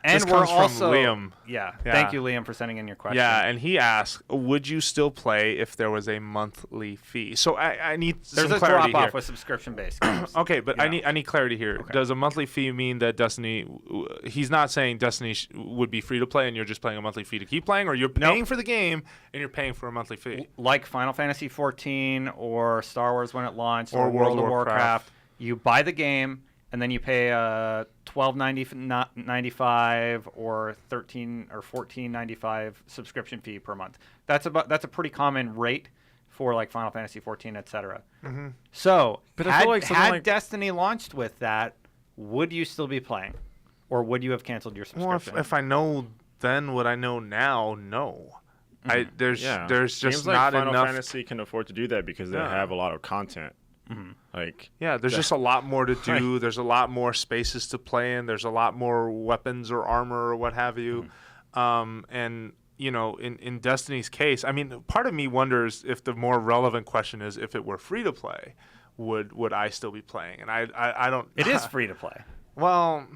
And this comes from Liam. Yeah. Thank you, Liam, for sending in your question. Yeah, and he asked, would you still play if there was a monthly fee? So I need some clarity here. There's a drop-off with subscription-based games. Okay, but I need clarity here. Okay. Does a monthly fee mean that Destiny, he's not saying Destiny would be free to play and you're just paying a monthly fee to keep playing, or you're paying for the game and you're paying for a monthly fee? Like Final Fantasy XIV or Star Wars when it launched or World of Warcraft. You buy the game and then you pay a $12.95 or $13 or $14.95 subscription fee per month. That's a pretty common rate for like Final Fantasy XIV, etc. Mm-hmm. So, but I feel like had Destiny launched with that, would you still be playing, or would you have canceled your subscription? Well, if I know then what I know now, no. There's just Seems not like Final enough. Fantasy can afford to do that because they have a lot of content. There's just a lot more to do. There's a lot more spaces to play in. There's a lot more weapons or armor or what have you. And you know, in Destiny's case, I mean, part of me wonders if the more relevant question is if it were free to play, would I still be playing? And I don't. It is free to play. Well,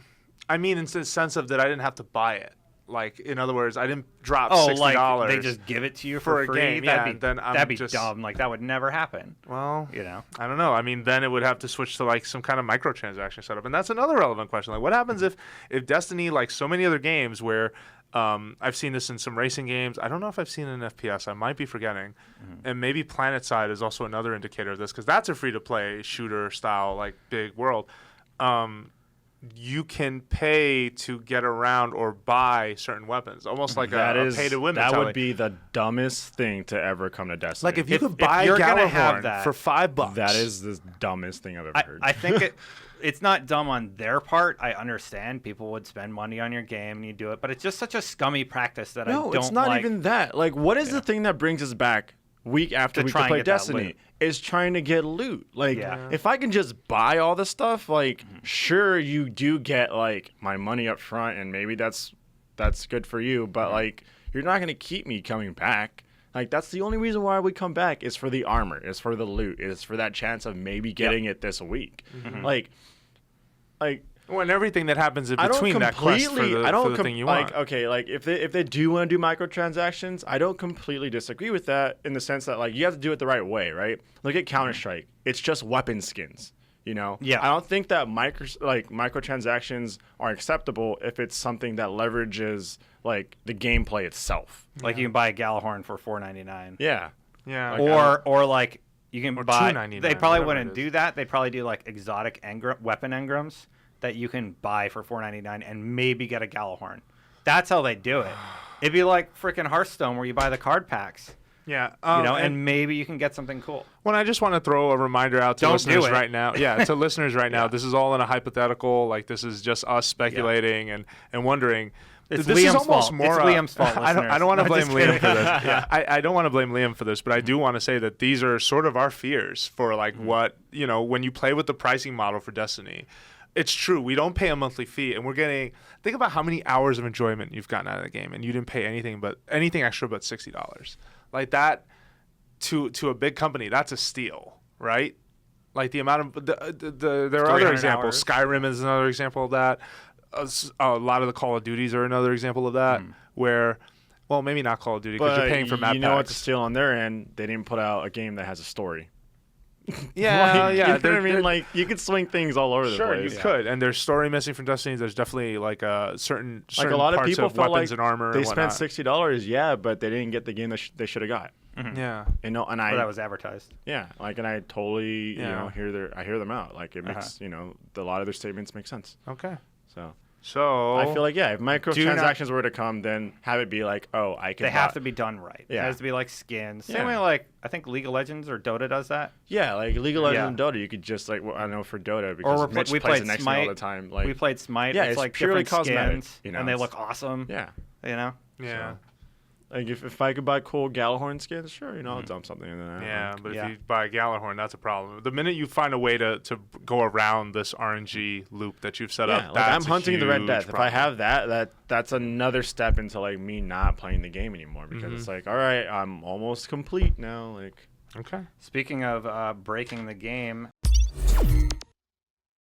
I mean, in the sense of that I didn't have to buy it. Like, in other words, I didn't drop $60. Like they just give it to you for free? A game? That'd be just dumb. Like, that would never happen. Well, you know, I don't know. I mean, then it would have to switch to like some kind of microtransaction setup, and that's another relevant question. Like, what happens if Destiny, like so many other games, where I've seen this in some racing games. I don't know if I've seen it in FPS. I might be forgetting, and maybe PlanetSide is also another indicator of this because that's a free-to-play shooter style, like big world. You can pay to get around or buy certain weapons, almost like a pay-to-win mentality. That would be the dumbest thing to ever come to Destiny. Like if you could buy Galahorn for $5, that is the dumbest thing I've ever heard. I think it's not dumb on their part. I understand people would spend money on your game and you do it, but it's just such a scummy practice that I don't like. No, it's not even that. Like, what is the thing that brings us back week after week to play Destiny? Is trying to get loot. Like, if I can just buy all this stuff, like, sure, you do get, like, my money up front, and maybe that's good for you, but, like, you're not going to keep me coming back. Like, that's the only reason why we come back is for the armor, is for the loot, is for that chance of maybe getting it this week. Like, well, and everything that happens in between that quest for the thing you want. Like, okay, like if they do want to do microtransactions, I don't completely disagree with that in the sense that like you have to do it the right way, right? Look at Counter-Strike; it's just weapon skins, you know. Yeah. I don't think that microtransactions are acceptable if it's something that leverages like the gameplay itself. Like you can buy a Galahorn for $4.99. Yeah. Yeah. Like, or like you can buy. $2.99, They probably wouldn't do that. They'd probably do like exotic weapon engrams that you can buy for $4.99 and maybe get a Galahorn. That's how they do it. It'd be like freaking Hearthstone where you buy the card packs. Yeah. You know, and maybe you can get something cool. Well, I just want to throw a reminder out to listeners right now. Yeah, to listeners right now. This is all in a hypothetical. Like, this is just us speculating and wondering. It's this Liam's is almost fault. more. It's Liam's fault. I don't want to blame Liam for this. Yeah. I don't want to blame Liam for this, but I do want to say that these are sort of our fears for like what, you know, when you play with the pricing model for Destiny. It's true. We don't pay a monthly fee, and we're getting. Think about how many hours of enjoyment you've gotten out of the game, and you didn't pay anything extra but $60. Like that, to a big company, that's a steal, right? Like the amount of there are other examples. Skyrim is another example of that. A lot of the Call of Duties are another example of that, where, well, maybe not Call of Duty because you're paying for map packs. You know what's a steal on their end? They didn't put out a game that has a story. Yeah, like, yeah. You know what I mean? Like, you could swing things all over the place. Sure, you could. And there's story missing from Destiny. There's definitely like certain like a lot of parts people of felt weapons like and armor. They and spent $60, yeah, but they didn't get the game that they should have got. Yeah, and that was advertised. Yeah, like, and I totally you know hear them out. Like, it makes you know a lot of their statements make sense. Okay, so I feel like if microtransactions were to come, then have it be like, oh, I can. They have to be done right. Yeah. It has to be like skins. Same way, like I think League of Legends or Dota does that. Yeah, like League of Legends and Dota, you could just like I know for Dota because Mitch plays next to me all the time. Like we played Smite. Yeah, it's like purely different cosmetic, skins, you know, and they look awesome. Yeah, you know. Yeah. So, like if I could buy cool Galahorn skins, sure, you know, I'll dump something in there. Yeah, but if you buy a Galahorn, that's a problem. The minute you find a way to go around this RNG loop that you've set up, like I'm hunting the Red Death. Problem. If I have that's another step into like me not playing the game anymore because it's like, all right, I'm almost complete now. Like, okay. Speaking of breaking the game.